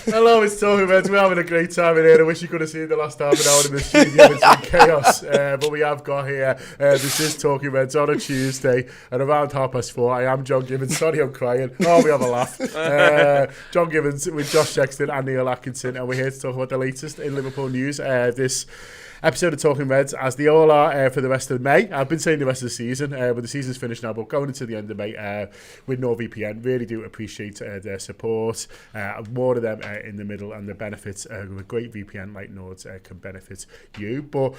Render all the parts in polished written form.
Hello, it's Talking Reds. We're having a great time in here. I wish you could have seen the last half an hour in the studio. It's been chaos, but we have got here. This is Talking Reds on a Tuesday at around 4:30. I am John Gibbons. Sorry, I'm crying. Oh, we have a laugh. John Gibbons with Josh Sexton and Neil Atkinson, and we're here to talk about the latest in Liverpool news. This episode of Talking Reds, as they all are for the rest of May. I've been saying the rest of the season, but the season's finished now, but going into the end of May with NordVPN. Really do appreciate their support. More of them in the middle, and the benefits of a great VPN like Nord's can benefit you. But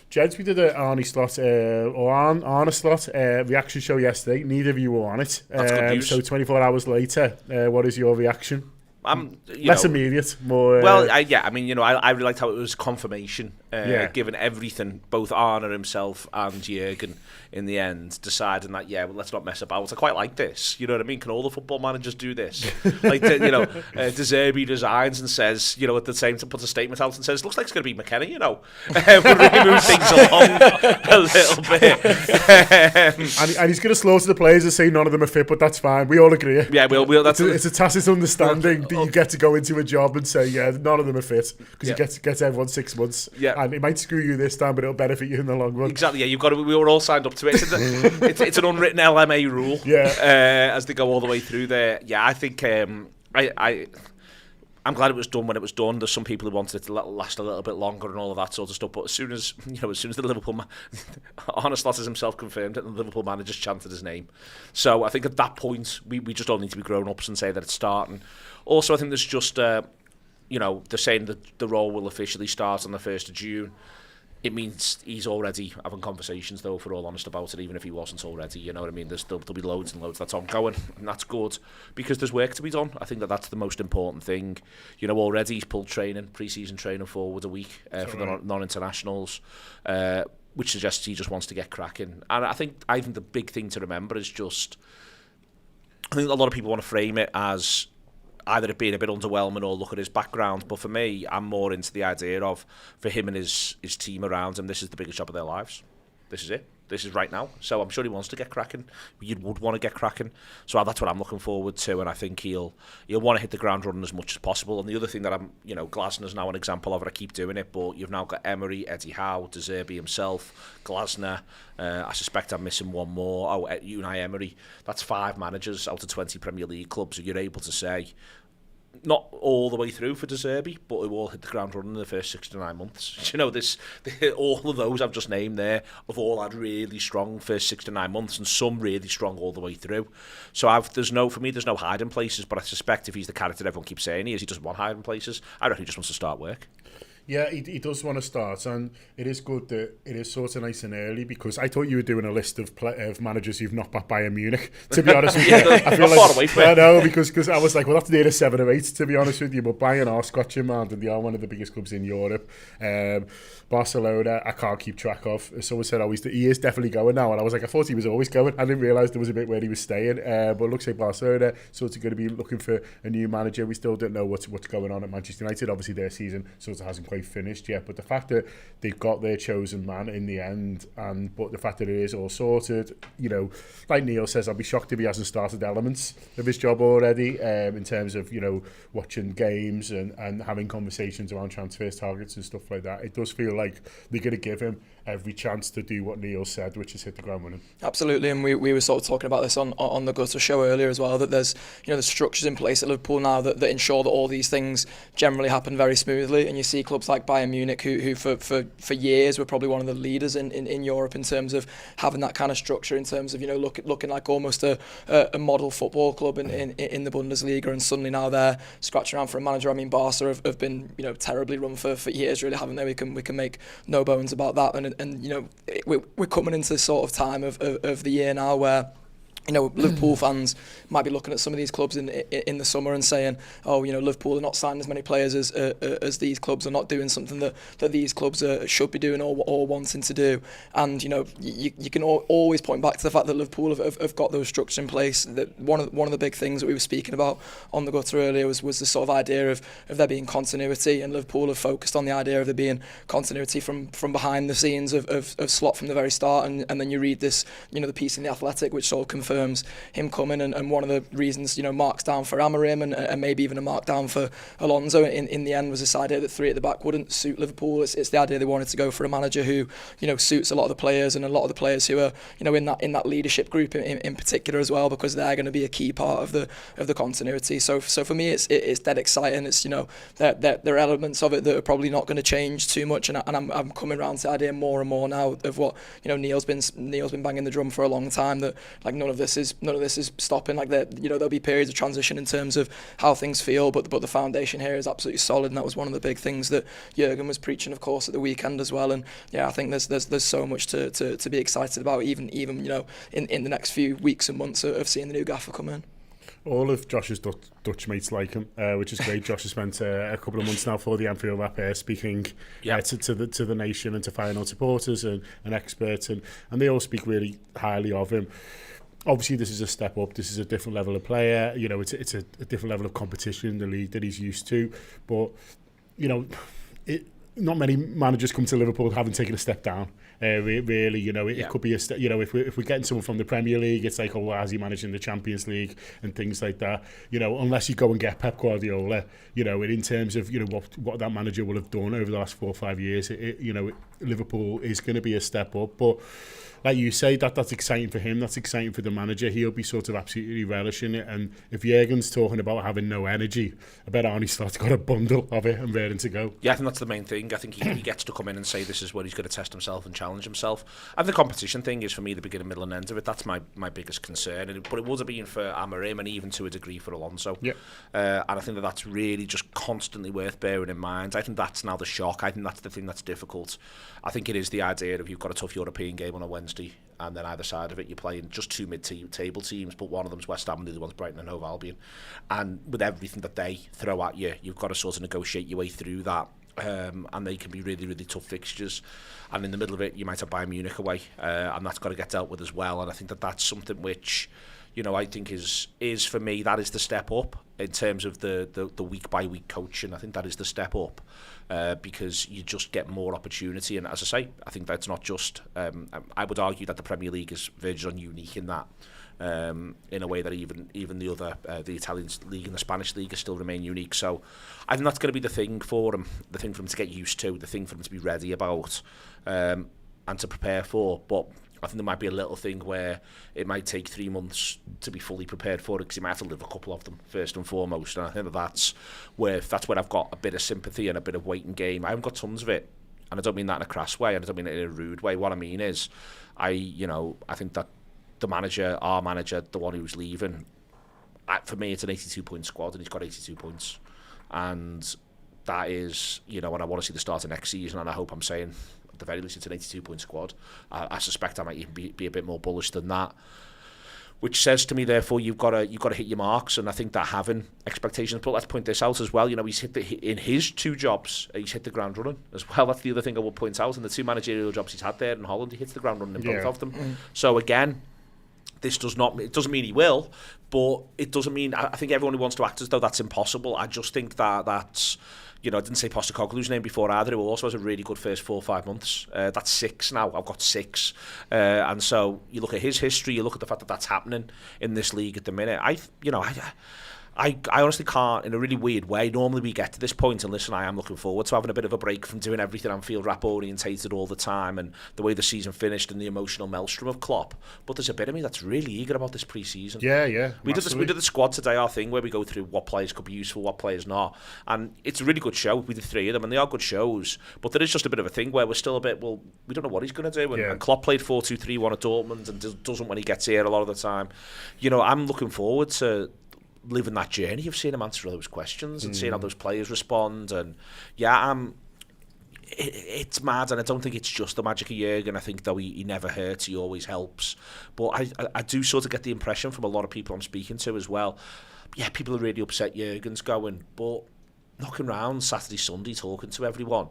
gents, we did an Arne Slot Arne Slot reaction show yesterday. Neither of you were on it. That's good news. So 24 hours later, what is your reaction? Less immediate, more. I really liked how it was confirmation, given everything, both Arne himself and Jurgen in the end, deciding that let's not mess about. I quite like this. You know what I mean? Can all the football managers do this? Like, De Zerbi resigns and says, at the same time puts a statement out and says, looks like it's going to be McKenna. We'll really move things along a little bit. And he's going to slaughter the players and say none of them are fit, but that's fine. We all agree. Yeah, we'll. It's a tacit understanding that you get to go into a job and say, none of them are fit, because you get everyone 6 months. Yeah. And it might screw you this time, but it'll benefit you in the long run. Exactly. Yeah, you've got to. We were all signed up to it. It's an unwritten LMA rule. Yeah. As they go all the way through there. Yeah, I think I'm glad it was done when it was done. There's some people who wanted it to last a little bit longer and all of that sort of stuff. But as soon as the Liverpool Arne Slot has himself confirmed it, and the Liverpool man just chanted his name. So I think at that point we just all need to be grown ups and say that it's starting. Also, I think there's just they're saying that the role will officially start on the 1st of June. It means he's already having conversations, though, if we're all honest about it, even if he wasn't already, you know what I mean? There'll be loads and loads that's ongoing, and that's good, because there's work to be done. I think that's the most important thing. Already he's pulled pre-season training forward a week for the non-internationals, which suggests he just wants to get cracking. And I think the big thing to remember is I think a lot of people want to frame it as either it being a bit underwhelming or look at his background, but for me, I'm more into the idea of, for him and his team around him, this is the biggest job of their lives. This is it. This is right now. So I'm sure he wants to get cracking. You would want to get cracking. So that's what I'm looking forward to, and I think he'll want to hit the ground running as much as possible. And the other thing that Glasner's now an example of it. I keep doing it, but you've now got Emery, Eddie Howe, De Zerbi himself, Glasner. I suspect I'm missing one more. Unai Emery. That's 5 managers out of 20 Premier League clubs who you're able to say, not all the way through for De Zerbi, but who all hit the ground running in the first 6 to 9 months. All of those I've just named there have all had really strong first 6 to 9 months, and some really strong all the way through. So there's no hiding places, but I suspect if he's the character everyone keeps saying he doesn't want hiding places. I reckon he just wants to start work. Yeah, he does want to start, and it is good that it is sort of nice and early, because I thought you were doing a list of managers who've knocked back Bayern Munich, to be honest with you. I feel far away from it. I know, because I was like, well, that's near 7 or 8, to be honest with you, but Bayern are scotching round, and they are one of the biggest clubs in Europe. Barcelona, I can't keep track of. Someone said, he is definitely going now, and I was like, I thought he was always going. I didn't realise there was a bit where he was staying, but it looks like Barcelona sort of going to be looking for a new manager. We still don't know what's going on at Manchester United. Obviously, their season sort of hasn't quite finished yet, but the fact that they've got their chosen man in the end, but the fact that it is all sorted, like Neil says, I'll be shocked if he hasn't started elements of his job already, in terms of, watching games and having conversations around transfers, targets and stuff like that. It does feel like they're going to give him every chance to do what Neil said, which is hit the ground running. Absolutely, and we were sort of talking about this on the Gutter show earlier as well, that there's the structures in place at Liverpool now that ensure that all these things generally happen very smoothly, and you see clubs like Bayern Munich who for years were probably one of the leaders in Europe in terms of having that kind of structure, in terms of looking like almost a model football club in the Bundesliga, and suddenly now they're scratching around for a manager. I mean, Barca have been terribly run for years, really, haven't they? We can make no bones about that, and we're coming into this sort of time of the year now where Liverpool fans might be looking at some of these clubs in the summer and saying, Liverpool are not signing as many players as these clubs, are not doing something that these clubs should be doing or wanting to do. And you can always point back to the fact that Liverpool have got those structures in place. That one of the big things that we were speaking about on the Gutter earlier was the sort of idea of there being continuity, and Liverpool have focused on the idea of there being continuity from behind the scenes of Slot from the very start. And then you read this, the piece in The Athletic which sort of confirms confirms him coming, and one of the reasons, marks down for Amorim and maybe even a mark down for Alonso in the end was this idea that 3 at the back wouldn't suit Liverpool. It's the idea they wanted to go for a manager who, suits a lot of the players, and a lot of the players who are, in that leadership group in particular as well, because they're going to be a key part of the continuity. So for me, it's dead exciting. It's, there are elements of it that are probably not going to change too much, and I'm coming around to the idea more and more now of what Neil's been banging the drum for a long time, that like none of this is stopping. Like there'll be periods of transition in terms of how things feel, but the foundation here is absolutely solid, and that was one of the big things that Jurgen was preaching, of course, at the weekend as well. And I think there's so much to be excited about, even in the next few weeks and months of seeing the new gaffer come in. All of Josh's Dutch mates like him, which is great. Josh has spent a couple of months now for the Anfield Wrap speaking to the nation and to final supporters and experts, and they all speak really highly of him. Obviously, this is a step up. This is a different level of player. It's a different level of competition in the league that he's used to. But not many managers come to Liverpool having taken a step down. Really, it could be a step. If we're getting someone from the Premier League, it's like, why is he managing the Champions League and things like that? Unless you go and get Pep Guardiola, in terms of what that manager will have done over the last 4 or 5 years, Liverpool is going to be a step up. But like you say, that's exciting for him. That's exciting for the manager. He'll be sort of absolutely relishing it. And if Jurgen's talking about having no energy, I bet Arne Slot's got a bundle of it and ready to go. Yeah, I think that's the main thing. I think he gets to come in and say this is where he's going to test himself and challenge himself. And the competition thing is, for me, the beginning, middle and end of it. That's my biggest concern. But it would have been for Amorim, and even to a degree for Alonso. Yeah. And I think that's really just constantly worth bearing in mind. I think that's now the shock. I think that's the thing that's difficult. I think it is the idea of you've got a tough European game on a Wednesday, and then either side of it you're playing just 2 mid-table teams, but one of them's West Ham and the other one's Brighton and Hove Albion. And with everything that they throw at you, you've got to sort of negotiate your way through that. And they can be really, really tough fixtures. And in the middle of it, you might have Bayern Munich away, and that's got to get dealt with as well. And I think that's something which, I think is for me, that is the step up in terms of the week-by-week coaching. I think that is the step up. Because you just get more opportunity, and as I say, I think that's not just. I would argue that the Premier League is verging on unique in that, in a way that even the other, the Italian league and the Spanish league still remain unique. So I think that's going to be the thing for him, the thing for him to get used to, the thing for him to be ready about, and to prepare for. But I think there might be a little thing where it might take 3 months to be fully prepared for it, because you might have to live a couple of them first and foremost. And I think that's where I've got a bit of sympathy and a bit of waiting game. I haven't got tons of it, and I don't mean that in a crass way, and I don't mean it in a rude way. What I mean is, I think that our manager, the one who's leaving, for me, it's an 82-point squad, and he's got 82 points, and that is, and I want to see the start of next season, and I hope I'm saying, at the very least, it's an 82-point squad. I suspect I might even be a bit more bullish than that, which says to me, therefore, you've got to hit your marks. And I think that having expectations. But let's point this out as well. He's in his 2 jobs, he's hit the ground running as well. That's the other thing I will point out. And the 2 managerial jobs he's had there in Holland, he hits the ground running in both of them. So again, it doesn't mean he will, but it doesn't mean. I think everyone who wants to act as though that's impossible. I just think that's. I didn't say Postecoglou's name before either, who also has a really good first 4 or 5 months. That's 6 now. I've got 6. And so you look at his history, you look at the fact that that's happening in this league at the minute. I honestly can't, in a really weird way. Normally we get to this point, and listen, I am looking forward to having a bit of a break from doing everything Anfield Wrap orientated all the time, and the way the season finished and the emotional maelstrom of Klopp. But there's a bit of me that's really eager about this pre-season. Yeah. We did the squad today, our thing, where we go through what players could be useful, what players not. And it's a really good show. We did 3 of them, and they are good shows. But there is just a bit of a thing where we're still a bit, we don't know what he's going to do. And Klopp played 4-2-3-1 at Dortmund, and doesn't when he gets here a lot of the time. I'm looking forward to living that journey of seeing him answer all those questions and seeing how those players respond. And it's mad, and I don't think it's just the magic of Jurgen. I think, though, he never hurts, he always helps. But I do sort of get the impression from a lot of people I'm speaking to as well, people are really upset Jurgen's going, but knocking around Saturday, Sunday, talking to everyone,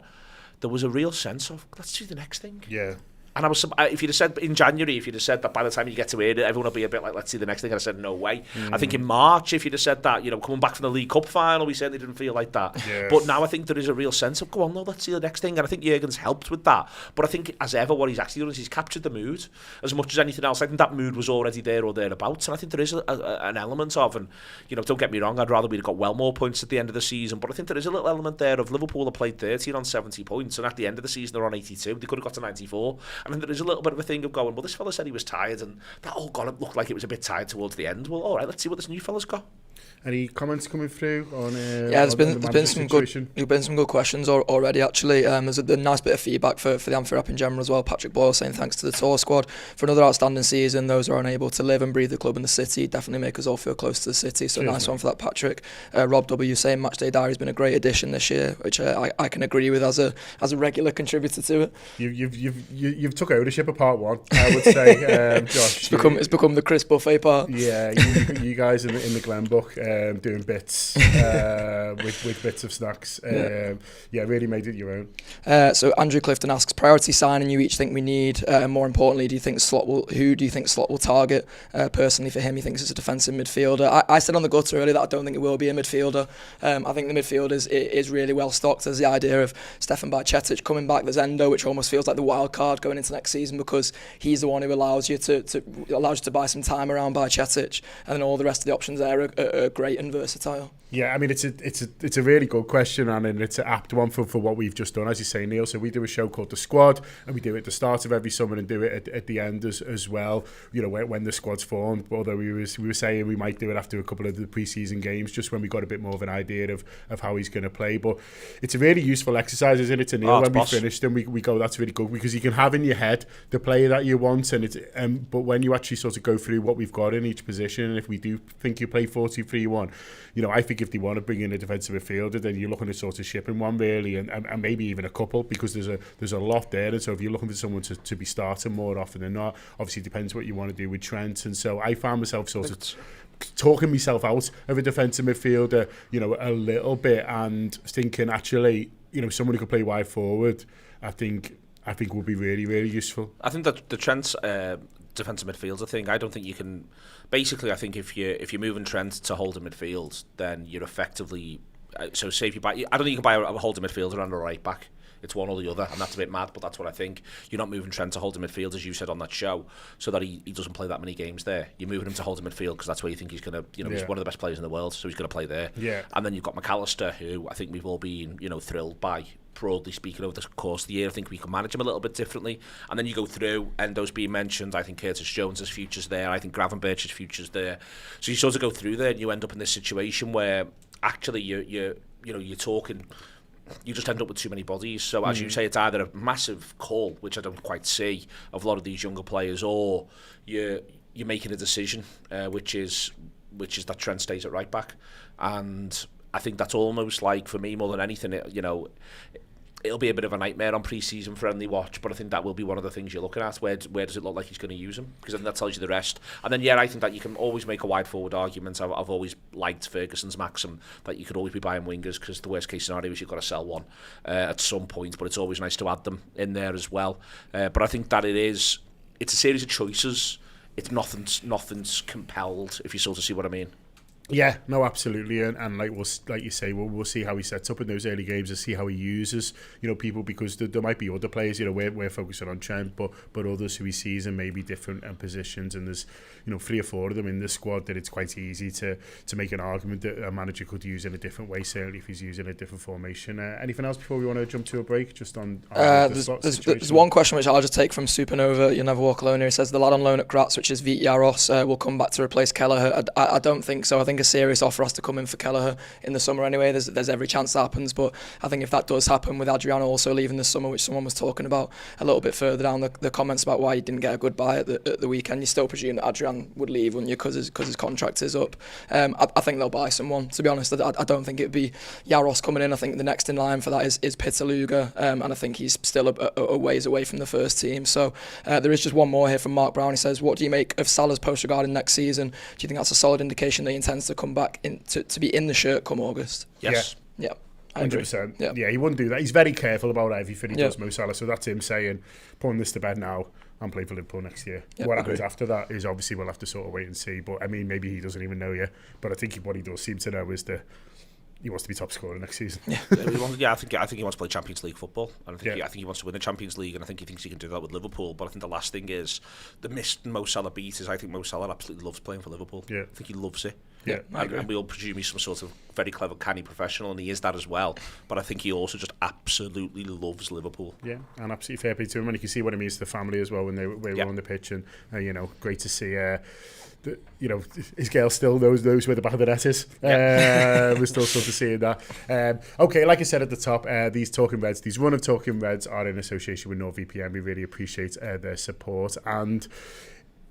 there was a real sense of, let's do the next thing. Yeah. And if you'd have said in January, if you'd have said that by the time you get to it, everyone will be a bit like, let's see the next thing, I said, no way. I think in March, if you'd have said that, coming back from the League Cup final, we certainly didn't feel like that. Yeah. But now I think there is a real sense of, go on, no, let's see the next thing. And I think Jurgen's helped with that. But I think, as ever, what he's actually done is he's captured the mood as much as anything else. I think that mood was already there or thereabouts. And I think there is an element of, and, don't get me wrong, I'd rather we'd have got well more points at the end of the season. But I think there is a little element there of Liverpool have played 13 on 70 points. And at the end of the season, they're on 82. They could have got to 94. I think there is a little bit of a thing of going, well, this fella said he was tired, and that all looked like it was a bit tired towards the end. Well, all right, let's see what this new fella's got. Any comments coming through on? There's been some good questions already. Actually, there's a nice bit of feedback for the Anfield Wrap in general as well. Patrick Boyle saying thanks to the tour squad for another outstanding season. Those who are unable to live and breathe the club in the city definitely make us all feel close to the city. So cheers, nice mate. One for that, Patrick. Rob W saying Matchday Diary has been a great addition this year, which I can agree with as a regular contributor to it. You've took ownership of part one, I would say, Josh. It's become the Chris Buffet part. Yeah, you guys in the Glen book. Doing bits with bits of snacks. Really made it your own. So Andrew Clifton asks, priority signing you each think we need. More importantly, who do you think Slot will target? Personally, for him, he thinks it's a defensive midfielder. I said on the gutter earlier that I don't think it will be a midfielder. I think the midfield is really well stocked. There's the idea of Stefan Bajcetic coming back. There's Endo, which almost feels like the wild card going into next season because he's the one who allows you to buy some time around Bajcetic, and then all the rest of the options there are great and versatile. Yeah, I mean it's a really good question, and it's an apt one for what we've just done, as you say, Neil. So we do a show called The Squad, and we do it at the start of every summer and do it at the end as well. When the squad's formed. Although we were saying we might do it after a couple of the pre-season games, just when we got a bit more of an idea of how he's going to play. But it's a really useful exercise, isn't it, to Neil? When we finished and we go, that's really good, because you can have in your head the player that you want, and it's but when you actually sort of go through what we've got in each position, and if we do think you play 4-2-3-1, I think if they want to bring in a defensive midfielder, then you're looking at sort of shipping one really, and maybe even a couple, because there's a lot there. And so if you're looking for someone to be starting more often than not, obviously it depends what you want to do with Trent. And so I found myself sort of talking myself out of a defensive midfielder, a little bit, and thinking actually, someone who could play wide forward, I think would be really, really useful. I think that the Trent's defensive midfielder thing, I don't think you can. Basically, I think if you're moving Trent to holding midfield, then you're effectively. So say if you buy, I don't think you can buy a holding midfielder and a right back. It's one or the other, and that's a bit mad, but that's what I think. You're not moving Trent to holding midfield, as you said on that show, so that he doesn't play that many games there. You're moving him to holding midfield because that's where you think he's going to, he's one of the best players in the world, so he's going to play there. Yeah. And then you've got McAllister, who I think we've all been, thrilled by, broadly speaking, over the course of the year. I think we can manage him a little bit differently. And then you go through, Endo's being mentioned, I think Curtis Jones' future's there, I think Gravenberch's future's there. So you sort of go through there and you end up in this situation where actually you're talking, you just end up with too many bodies. So as you say, it's either a massive call, which I don't quite see, of a lot of these younger players, or you're making a decision, which is that Trent stays at right back. And I think that's almost like, for me, more than anything, it'll be a bit of a nightmare on pre-season friendly watch, but I think that will be one of the things you're looking at. Where does it look like he's going to use him? Because I think that tells you the rest. And then, I think that you can always make a wide forward argument. I've always liked Ferguson's maxim that you could always be buying wingers, because the worst case scenario is you've got to sell one at some point, but it's always nice to add them in there as well. But I think that it's a series of choices. It's nothing's compelled, if you sort of see what I mean. Yeah, no, absolutely, and like you say, we'll see how he sets up in those early games and see how he uses people, because there might be other players, we're focusing on Trent, but others who he sees in maybe different positions, and there's 3 or 4 of them in the squad that it's quite easy to make an argument that a manager could use in a different way, certainly if he's using a different formation. Anything else before we want to jump to a break? Just on there's one question which I'll just take from Supernova. You'll never walk alone here. He says the lad on loan at Graz, which is Vít Jaros, will come back to replace Kelleher. I don't think so. I think a serious offer has to come in for Kelleher in the summer anyway. There's every chance that happens, but I think if that does happen, with Adriano also leaving this summer, which someone was talking about a little bit further down the comments about why he didn't get a good buy at the weekend, you still presume that Adrian would leave, wouldn't you, because his contract is up. I think they'll buy someone, to be honest. I don't think it'd be Jaros coming in. I think the next in line for that is Peter Luger, and I think he's still a ways away from the first team. So there is just one more here from Mark Brown. He says, what do you make of Salah's post regarding next season? Do you think that's a solid indication that he intends to come back to be in the shirt come August? Yes. Yeah. 100%. Yeah, he wouldn't do that. He's very careful about everything he does, Mo Salah. So that's him saying, putting this to bed now, I'm playing for Liverpool next year. What happens after that is obviously we'll have to sort of wait and see. But I mean, maybe he doesn't even know yet. But I think what he does seem to know is that he wants to be top scorer next season. I think he wants to play Champions League football, and I think he wants to win the Champions League, and I think he thinks he can do that with Liverpool. But I think the last thing is the missed Mo Salah beat is I think Mo Salah absolutely loves playing for Liverpool. I think he loves it. And we all presume he's some sort of very clever, canny professional, and he is that as well. But I think he also just absolutely loves Liverpool. Yeah, and absolutely fair play to him, and you can see what it means to the family as well when they were on the pitch, and great to see. His girl still knows where the back of the net is. We're still sort of seeing that. Okay, like I said at the top, these run of Talking Reds are in association with NordVPN. We really appreciate their support, and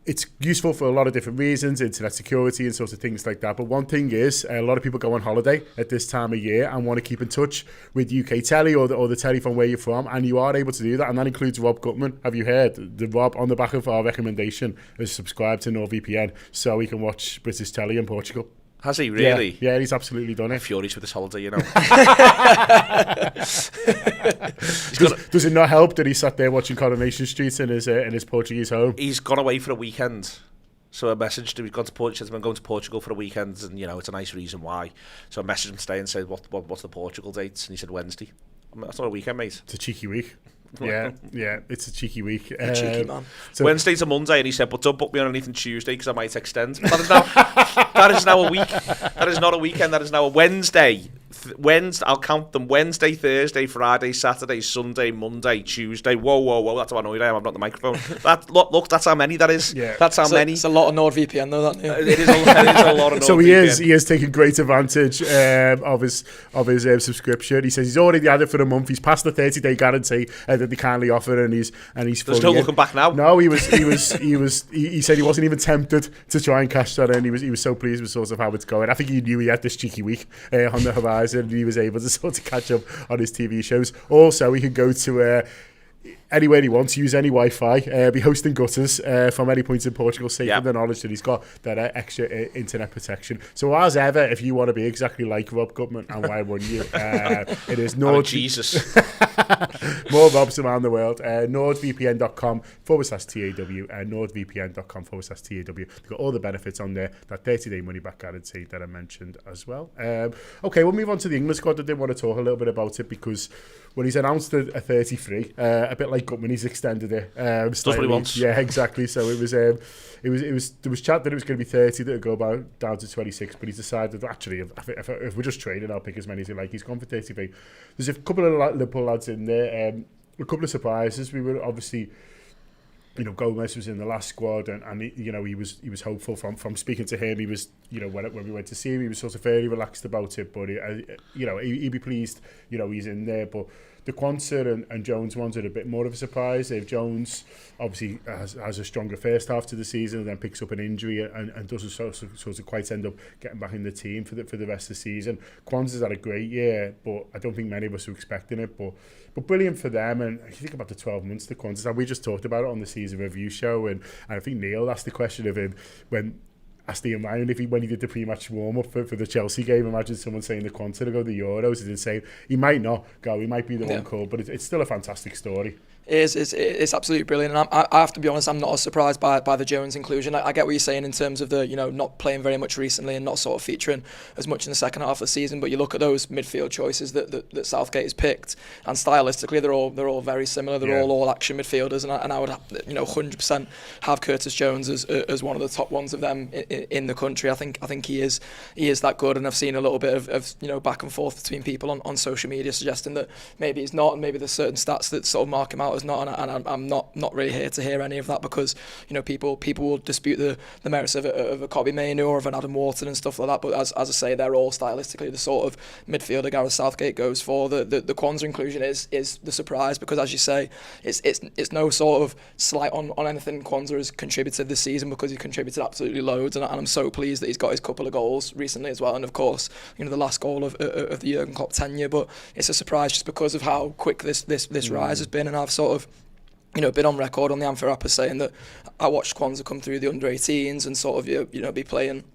it's useful for a lot of different reasons, internet security and sorts of things like that. But one thing is, a lot of people go on holiday at this time of year and want to keep in touch with UK telly or the telly from where you're from, and you are able to do that, and that includes Rob Gutman. Have you heard? The Rob, on the back of our recommendation, has subscribed to NordVPN so he can watch British telly in Portugal. Has he really? Yeah, he's absolutely done it. I'm furious with this holiday, Does it not help that he sat there watching Coronation Street in his Portuguese home? He's gone away for a weekend. So I messaged him. He's gone to Portugal. He's going to Portugal for a weekend, and it's a nice reason why. So I messaged him today and said, "What's the Portugal dates?" And he said Wednesday. That's not a weekend, mate. It's a cheeky week. Yeah, it's a cheeky week. Cheeky man. So Wednesday's a Monday, and he said, "But don't book me on anything Tuesday because I might extend." That is now a week. That is not a weekend. That is now a Wednesday. I'll count them: Wednesday, Thursday, Friday, Saturday, Sunday, Monday, Tuesday. Whoa! That's how annoyed I am. I'm not the microphone. Look, that's how many that is. Yeah. That's how many. It's a lot of NordVPN though. It is a lot of NordVPN. So he is taking great advantage of his subscription. He says he's already had it for a month. He's passed the 30-day guarantee that they kindly offer, and he's. There's no looking back now. No, he said he wasn't even tempted to try and cash that in. He was so pleased with sort of how it's going. I think he knew he had this cheeky week on the horizon, and he was able to sort of catch up on his TV shows. Also, he could go to anywhere he wants, use any Wi-Fi, be hosting gutters from any point in Portugal, safe in the knowledge that he's got that extra internet protection. So as ever, if you want to be exactly like Rob Gutman, and why wouldn't you? It is Jesus. More Robs around the world. NordVPN.com/TAW, NordVPN.com/TAW. You've got all the benefits on there, that 30-day money-back guarantee that I mentioned as well. Okay, we'll move on to the England squad. I did want to talk a little bit about it because when he's announced a 33, a bit like Gutman, he's extended it. Does what he wants. Yeah, exactly. So it was there was chat that it was going to be 30 that would go down to 26, but he's decided actually if we're just trading, I'll pick as many as you like. He's gone for 33. There's a couple of Liverpool lads in there. A couple of surprises. We were obviously, Gomez was in the last squad, and he was hopeful from speaking to him. He was, when we went to see him, he was sort of fairly relaxed about it. But he'd be pleased, he's in there. But the Quansah and Jones ones are a bit more of a surprise. If Jones obviously has a stronger first half to the season, and then picks up an injury and doesn't sort of quite end up getting back in the team for the rest of the season. Quansah's had a great year, but I don't think many of us were expecting it. But brilliant for them. And if you think about the 12 months to Quansah, we just talked about it on the season review show, and I think Neil asked the question of him asked Ian Ryan when he did the pre-match warm-up for the Chelsea game. Imagine someone saying the Quansah to go to the Euros. It's insane. He might not go. He might be the one called, but it's still a fantastic story. It's absolutely brilliant, and I have to be honest, I'm not as surprised by the Jones inclusion. I get what you're saying in terms of the not playing very much recently and not sort of featuring as much in the second half of the season. But you look at those midfield choices that Southgate has picked, and stylistically they're all very similar. They're all action midfielders, and I would 100% have Curtis Jones as one of the top ones of them in the country. I think he is that good, and I've seen a little bit of back and forth between people on social media suggesting that maybe he's not, and maybe there's certain stats that sort of mark him out as not, and I'm not really here to hear any of that, because people will dispute the merits of a Kobbie Mainoo or of an Adam Wharton and stuff like that. But as I say, they're all stylistically the sort of midfielder Gareth Southgate goes for. The Quansah inclusion is the surprise, because as you say, it's no sort of slight on anything Quansah has contributed this season, because he contributed absolutely loads, and I'm so pleased that he's got his couple of goals recently as well, and of course the last goal of the Jurgen Klopp tenure. But it's a surprise just because of how quick this rise has been, and I've sort of been on record on the Anfield Wrap as saying that I watched Quansah come through the under-18s and sort of be playing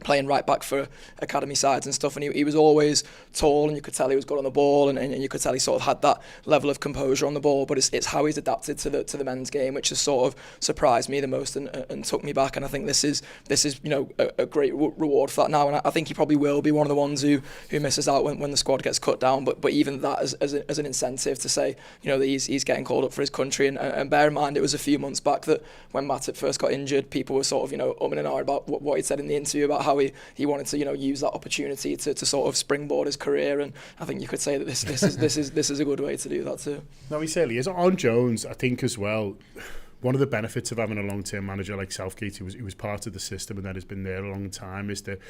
playing right back for academy sides and stuff, and he was always tall, and you could tell he was good on the ball, and you could tell he sort of had that level of composure on the ball. But it's how he's adapted to the men's game, which has sort of surprised me the most and took me back. And I think this is a great reward for that now. And I think he probably will be one of the ones who misses out when the squad gets cut down. But even that as an incentive to say that he's getting called up for his country. And bear in mind, it was a few months back that when Matip first got injured, people were sort of umming and ahhing about what he'd said in the interview about how he wanted to use that opportunity to sort of springboard his career, and I think you could say that this is a good way to do that too. No, he certainly is. On Jones, I think as well, one of the benefits of having a long-term manager like Southgate, he was part of the system and that has been there a long time, is that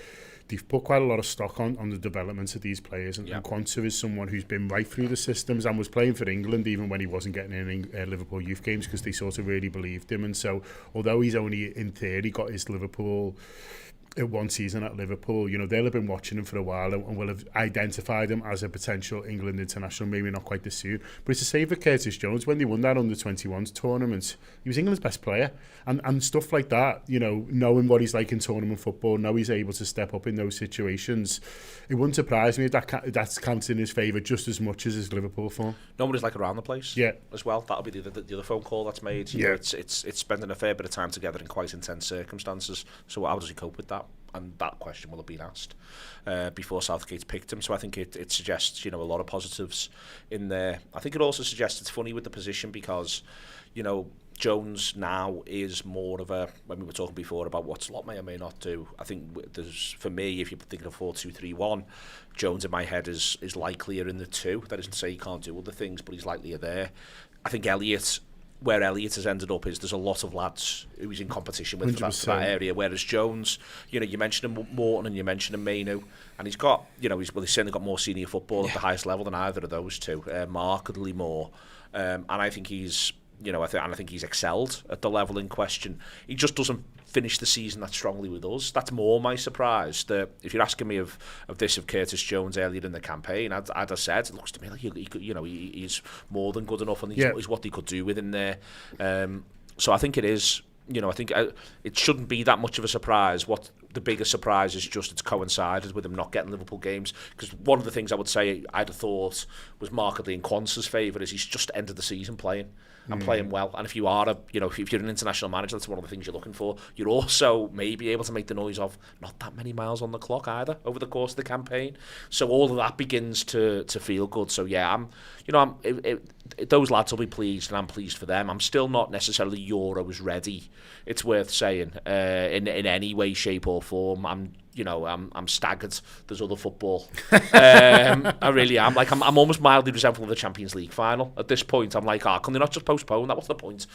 they've put quite a lot of stock on the development of these players, and Quanta is someone who's been right through the systems and was playing for England even when he wasn't getting in Liverpool youth games, because they sort of really believed him. And so although he's only in theory got his Liverpool one season at Liverpool, they'll have been watching him for a while and will have identified him as a potential England international, maybe not quite this soon. But it's the same for Curtis Jones. When they won that under-21s tournament, he was England's best player. And stuff like that, knowing what he's like in tournament football, know he's able to step up in those situations, it wouldn't surprise me if that's counts in his favour just as much as his Liverpool form. Nobody's like around the place as well. That'll be the other phone call that's made. It's spending a fair bit of time together in quite intense circumstances. So how does he cope with that? And that question will have been asked before Southgate picked him. So I think it suggests a lot of positives in there. I think it also suggests it's funny with the position because Jones now is more of a, when we were talking before about what Slot may or may not do, I think there's, for me, if you're thinking of 4-2-3-1, Jones in my head is likelier in the two. That isn't to say he can't do other things, but he's likelier there. I think where Elliott has ended up is there's a lot of lads who he's in competition with for that area, whereas Jones, you mentioned him Morton and you mentioned him Mainu, and he's got, he's certainly got more senior football at the highest level than either of those two, markedly more, and I think he's, I think he's excelled at the level in question. He just doesn't finish the season that strongly with us. That's more my surprise. That if you're asking me of Curtis Jones earlier in the campaigin, I'd have said it looks to me like he's more than good enough, and he's what he could do within there. So I think it is. I think it shouldn't be that much of a surprise. What the biggest surprise is just it's coincided with him not getting Liverpool games. Because one of the things I would say I'd have thought was markedly in Quanza's favour is he's just ended the season playing. And playing well, and if you are if you're an international manager, that's one of the things you're looking for. You're also maybe able to make the noise of not that many miles on the clock either over the course of the campaign. So all of that begins to feel good. So yeah, those lads will be pleased, and I'm pleased for them. I'm still not necessarily Euros ready. It's worth saying in any way, shape or form. I'm staggered. There's other football. I really am. Like I'm almost mildly resentful of the Champions League final at this point. I'm like, can they not just postpone that? What's the point?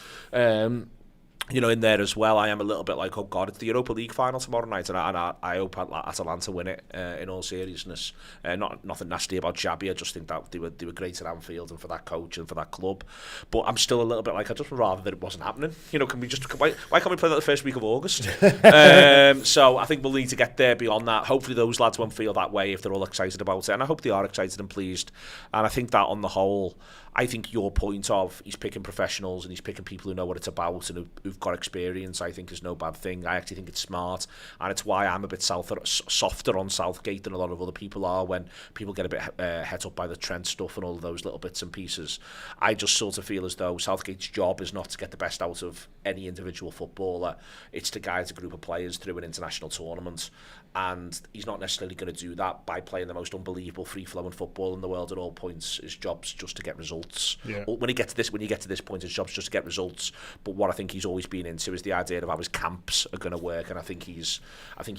In there as well, I am a little bit like, oh God, it's the Europa League final tomorrow night, and I hope Atalanta win it. In all seriousness, nothing nasty about Xabi. I just think that they were great at Anfield and for that coach and for that club. But I'm still a little bit like, I just would rather that it wasn't happening. Can we just why can't we play that the first week of August? So I think we'll need to get there beyond that. Hopefully those lads won't feel that way if they're all excited about it, and I hope they are excited and pleased. And I think that on the whole, I think your point of he's picking professionals and he's picking people who know what it's about and who've got experience, I think is no bad thing. I actually think it's smart, and it's why I'm a bit softer on Southgate than a lot of other people are when people get a bit het up by the Trent stuff and all of those little bits and pieces. I just sort of feel as though Southgate's job is not to get the best out of any individual footballer. It's to guide a group of players through an international tournament, and he's not necessarily going to do that by playing the most unbelievable free-flowing football in the world at all points. His job's just to get results. Yeah. When you get to this point, his job's just to get results. But what I think he's always been into is the idea of how his camps are going to work, and I think he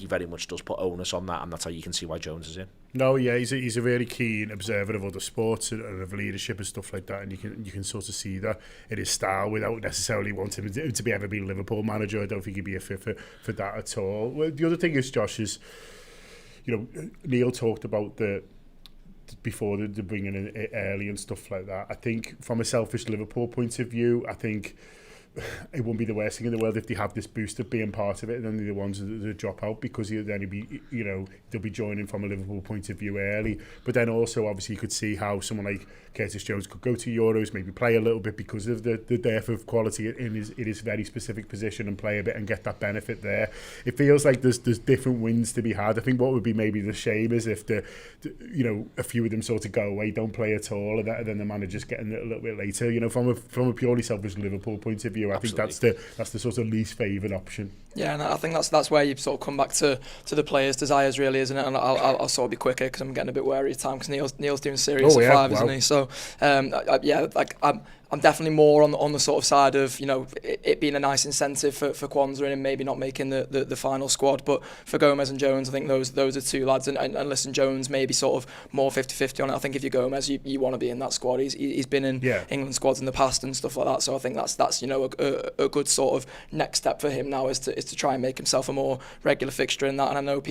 very much does put onus on that, and that's how you can see why Jones is in. No, yeah, he's a really keen observer of other sports and of leadership and stuff like that, and you can sort of see that in his style without necessarily wanting him to be ever be Liverpool manager. I don't think he'd be a fit for that at all. Well, the other thing is, Josh, is Neil talked about before the bringing in early and stuff like that. I think from a selfish Liverpool point of view, I think it wouldn't be the worst thing in the world if they have this boost of being part of it, and then they're the ones that drop out, because then he'd be, they'll be joining from a Liverpool point of view early. But then also, obviously, you could see how someone like Curtis Jones could go to Euros, maybe play a little bit because of the depth of quality in his very specific position, and play a bit and get that benefit there. It feels like there's different wins to be had. I think what would be maybe the shame is if a few of them sort of go away, don't play at all, and then the manager's getting it a little bit later. From a purely selfish Liverpool point of view, I think that's the sort of least favoured option. Yeah, and I think that's where you sort of come back to the players' desires, really, isn't it? And I'll sort of be quicker because I'm getting a bit wary of time, because Neil's doing serious at 5, isn't he? So I'm definitely more on the sort of side of it being a nice incentive for Kwanzaa and maybe not making the final squad. But for Gomez and Jones, I think those are two lads. And listen, Jones maybe sort of more 50-50 on it. I think if you're Gomez, you want to be in that squad. He's been in England squads in the past and stuff like that. So I think that's a good sort of next step for him now is to try and make himself a more regular fixture in that. And I know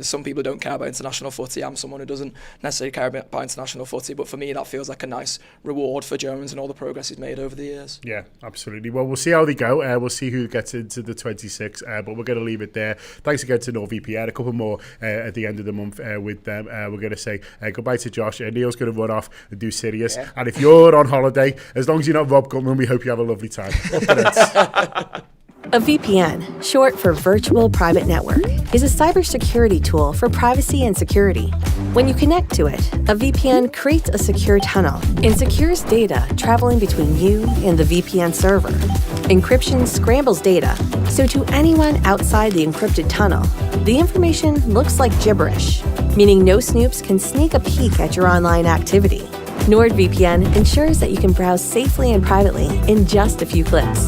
some people don't care about international footy. I'm someone who doesn't necessarily care about international footy, but for me that feels like a nice reward for Jones and all the progress he's made over the years. Yeah, absolutely. Well, we'll see how they go. We'll see who gets into the 26, but we're going to leave it there. Thanks again to NordVPN. A couple more at the end of the month with them. We're going to say goodbye to Josh. Neil's going to run off and do Sirius. Yeah. And if you're on holiday, as long as you're not Rob Gutman, we hope you have a lovely time. A VPN, short for Virtual Private Network, is a cybersecurity tool for privacy and security. When you connect to it, a VPN creates a secure tunnel and secures data traveling between you and the VPN server. Encryption scrambles data, so to anyone outside the encrypted tunnel, the information looks like gibberish, meaning no snoops can sneak a peek at your online activity. NordVPN ensures that you can browse safely and privately in just a few clicks.